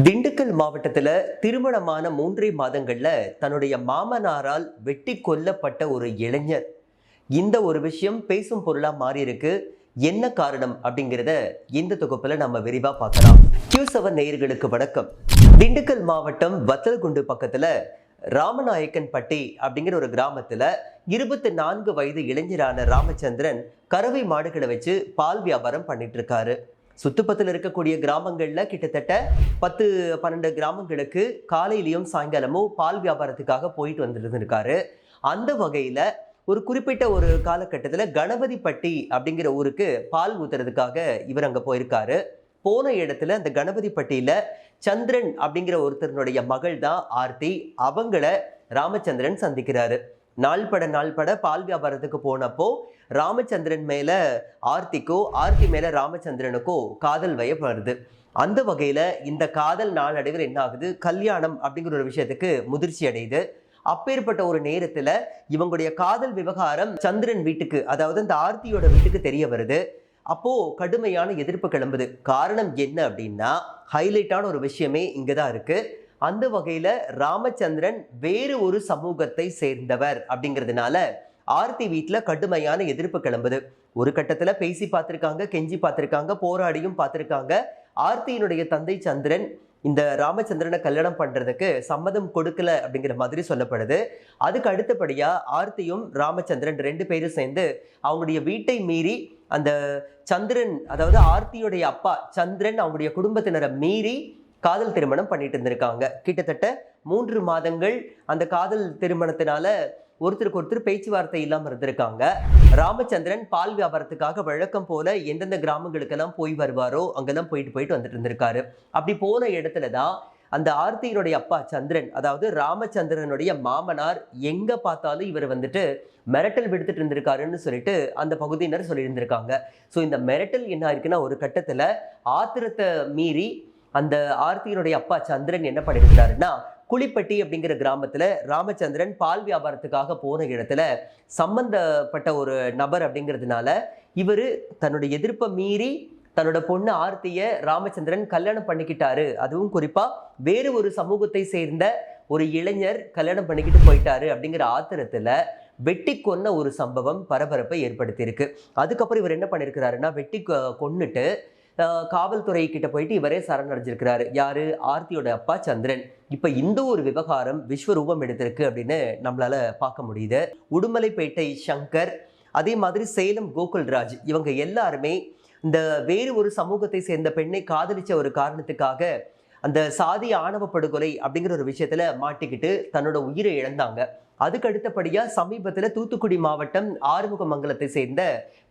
திண்டுக்கல் மாவட்டத்துல திருமணமான 3 மாதங்கள்ல தன்னுடைய மாமனாரால் வெட்டி கொல்லப்பட்ட ஒரு இளைஞர். இந்த ஒரு விஷயம் பேசும் பொருளா மாறி இருக்கு. என்ன காரணம் அப்படிங்கிறத இந்த தொகுப்புல நம்ம விரிவா பார்க்கலாம். Q7 நேயர்களுக்கு வணக்கம். திண்டுக்கல் மாவட்டம் வத்தலகுண்டு பக்கத்துல ராமநாயக்கன்பட்டி அப்படிங்கிற ஒரு கிராமத்துல 24 வயது இளைஞரான ராமச்சந்திரன் கறவை மாடுகளை வச்சு பால் வியாபாரம் பண்ணிட்டு இருக்காரு. சுத்துப்பத்தில் இருக்கக்கூடிய கிராமங்கள்ல கிட்டத்தட்ட 10-12 கிராமங்களுக்கு காலையிலயும் சாயங்காலமும் பால் வியாபாரத்துக்காக போயிட்டு வந்துட்டு இருக்காரு. அந்த வகையில ஒரு குறிப்பிட்ட ஒரு காலகட்டத்தில் கணபதிப்பட்டி அப்படிங்கிற ஊருக்கு பால் ஊத்துறதுக்காக இவர் அங்க போயிருக்காரு. போன இடத்துல அந்த கணபதிப்பட்டியில சந்திரன் அப்படிங்கிற ஒருத்தருடைய மகள் தான் ஆர்த்தி. அவங்கள ராமச்சந்திரன் சந்திக்கிறாரு. நாள்பட பால் வியாபாரத்துக்கு போனப்போ ராமச்சந்திரன் மேல ஆர்த்திக்கோ, ஆர்த்தி மேல ராமச்சந்திரனுக்கோ காதல் வயப்படுது. அந்த வகையில இந்த காதல் நாளடைவில் என்ன ஆகுது, கல்யாணம் அப்படிங்கிற ஒரு விஷயத்துக்கு முதிர்ச்சி அடையுது. அப்பேற்பட்ட ஒரு நேரத்துல இவங்களுடைய காதல் விவகாரம் சந்திரன் வீட்டுக்கு, அதாவது அந்த ஆர்த்தியோட வீட்டுக்கு தெரிய வருது. அப்போ கடுமையான எதிர்ப்பு கிளம்புது. காரணம் என்ன அப்படின்னா, ஹைலைட்டான ஒரு விஷயமே இங்கதான் இருக்கு. அந்த வகையில ராமச்சந்திரன் வேறு ஒரு சமூகத்தை சேர்ந்தவர் அப்படிங்கிறதுனால ஆர்த்தி வீட்டுல கடுமையான எதிர்ப்பு கிளம்புது. ஒரு கட்டத்துல பேசி பார்த்திருக்காங்க, கெஞ்சி பார்த்திருக்காங்க, போராடியும் பார்த்திருக்காங்க. ஆர்த்தியினுடைய தந்தை சந்திரன் இந்த ராமச்சந்திரனை கல்யாணம் பண்றதுக்கு சம்மதம் கொடுக்கல அப்படிங்கிற மாதிரி சொல்லப்படுது. அதுக்கு அடுத்தபடியா ஆர்த்தியும் ராமச்சந்திரன் 2 பேரும் சேர்ந்து அவங்களுடைய வீட்டை மீறி அந்த சந்திரன், அதாவது ஆர்த்தியுடைய அப்பா சந்திரன் அவங்களுடைய குடும்பத்தினரை மீறி காதல் திருமணம் பண்ணிட்டு இருந்திருக்காங்க. கிட்டத்தட்ட 3 மாதங்கள் அந்த காதல் திருமணத்தினால ஒருத்தருக்கு ஒருத்தர் பேச்சுவார்த்தை இல்லாம இருந்திருக்காங்க. ராமச்சந்திரன் பால் வியாபாரத்துக்காக வழக்கம் போல எந்தெந்த கிராமங்களுக்கெல்லாம் போய் வருவாரோ அங்கெல்லாம் போயிட்டு வந்துட்டு இருந்திருக்காரு. அப்படி போன இடத்துலதான் அந்த ஆர்த்தியினுடைய அப்பா சந்திரன், அதாவது ராமச்சந்திரனுடைய மாமனார், எங்க பார்த்தாலும் இவர் மிரட்டல் விடுத்துட்டு இருந்திருக்காருன்னு சொல்லிட்டு அந்த பகுதியினர் சொல்லியிருந்திருக்காங்க. ஸோ இந்த மிரட்டல் என்ன ஆயிருக்குன்னா, ஒரு கட்டத்துல ஆத்திரத்தை மீறி அந்த ஆர்த்தியினுடைய அப்பா சந்திரன் என்ன பண்ணியிருக்கிறாருன்னா, குளிப்பட்டி அப்படிங்கிற கிராமத்துல ராமச்சந்திரன் பால் வியாபாரத்துக்காக போன இடத்துல சம்பந்தப்பட்ட ஒரு நபர் அப்படிங்கிறதுனால இவரு தன்னுடைய எதிர்ப்பை மீறி தன்னோட பொண்ணு ஆர்த்திய ராமச்சந்திரன் கல்யாணம் பண்ணிக்கிட்டாரு. அதுவும் குறிப்பா வேறு ஒரு சமூகத்தை சேர்ந்த ஒரு இளைஞர் கல்யாணம் பண்ணிக்கிட்டு போயிட்டாரு அப்படிங்கிற ஆத்திரத்துல வெட்டி கொன்ன ஒரு சம்பவம் பரபரப்பை ஏற்படுத்தியிருக்கு. அதுக்கப்புறம் இவர் என்ன பண்ணிருக்கிறாருன்னா, வெட்டி கொன்னுட்டு காவல்துறை கிட்ட போயிட்டு இவரே சரணடைஞ்சிருக்கிறாரு. யாரு? ஆர்த்தியோட அப்பா சந்திரன். இப்ப இந்த ஒரு விவகாரம் விஸ்வரூபம் எடுத்திருக்கு அப்படின்னு நம்மளால பார்க்க முடியுது. உடுமலைப்பேட்டை சங்கர், அதே மாதிரி சேலம் கோகுல்ராஜ், இவங்க எல்லாருமே இந்த வேறு ஒரு சமூகத்தை சேர்ந்த பெண்ணை காதலிச்ச ஒரு காரணத்துக்காக அந்த சாதி ஆணவ படுகொலை அப்படிங்கிற ஒரு விஷயத்துல மாட்டிக்கிட்டு தன்னோட உயிரை இழந்தாங்க. அதுக்கு அடுத்தபடியா சமீபத்துல தூத்துக்குடி மாவட்டம் ஆறுமுகமங்கலத்தை சேர்ந்த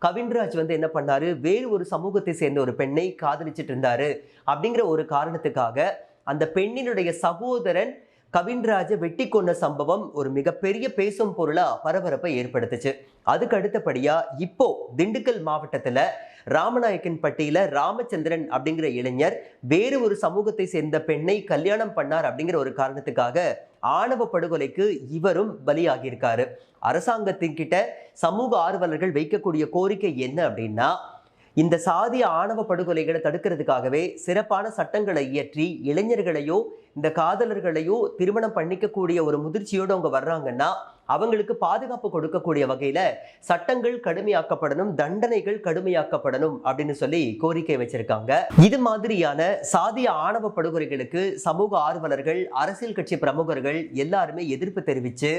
கவின்ராஜ் என்ன பண்ணாரு, வேறு ஒரு சமூகத்தை சேர்ந்த ஒரு பெண்ணை காதலிச்சிட்டு இருந்தாரு அப்படிங்கிற ஒரு காரணத்துக்காக அந்த பெண்ணினுடைய சகோதரன் கவின்ராஜை வெட்டி கொண்ட சம்பவம் ஒரு மிகப்பெரிய பேசும் பொருளா பரபரப்பை ஏற்படுத்துச்சு. அதுக்கு அடுத்தபடியா இப்போ திண்டுக்கல் மாவட்டத்துல ராமநாயக்கன்பட்டியில ராமச்சந்திரன் அப்படிங்கிற இளைஞர் வேறு ஒரு சமூகத்தை சேர்ந்த பெண்ணை கல்யாணம் பண்ணார் அப்படிங்கிற ஒரு காரணத்துக்காக ஆணவ படுகொலைக்கு இவரும் பலியாகியிருக்காரு. அரசாங்கத்தின் கிட்ட சமூக ஆர்வலர்கள் வைக்கக்கூடிய கோரிக்கை என்ன அப்படின்னா, இந்த சாதிய ஆணவ படுகொலைகளை தடுக்கிறதுக்காகவே சிறப்பான சட்டங்களை இயற்றி இளைஞர்களையோ இந்த காதலர்களையோ திருமணம் பண்ணிக்கக்கூடிய ஒரு முதிர்ச்சியோடு அவங்க வர்றாங்கன்னா அவங்களுக்கு பாதுகாப்பு கொடுக்கக்கூடிய வகையில சட்டங்கள் கடுமையாக்கப்படணும், தண்டனைகள் கடுமையாக்கப்படணும் அப்படின்னு சொல்லி கோரிக்கை வச்சிருக்காங்க. இது மாதிரியான சாதிய ஆணவ படுகொலைகளுக்கு சமூக ஆர்வலர்கள், அரசியல் கட்சி பிரமுகர்கள் எல்லாருமே எதிர்ப்பு தெரிவிச்சு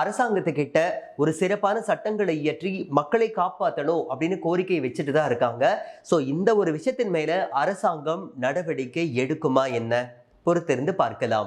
அரசாங்கத்துக்கிட்ட ஒரு சிறப்பான சட்டங்களை இயற்றி மக்களை காப்பாற்றணும் அப்படின்னு கோரிக்கை வச்சுட்டு தான் இருக்காங்க. ஸோ இந்த ஒரு விஷயத்தின் மேல அரசாங்கம் நடவடிக்கை எடுக்குமா என்ன, பொறுத்திருந்து பார்க்கலாம்.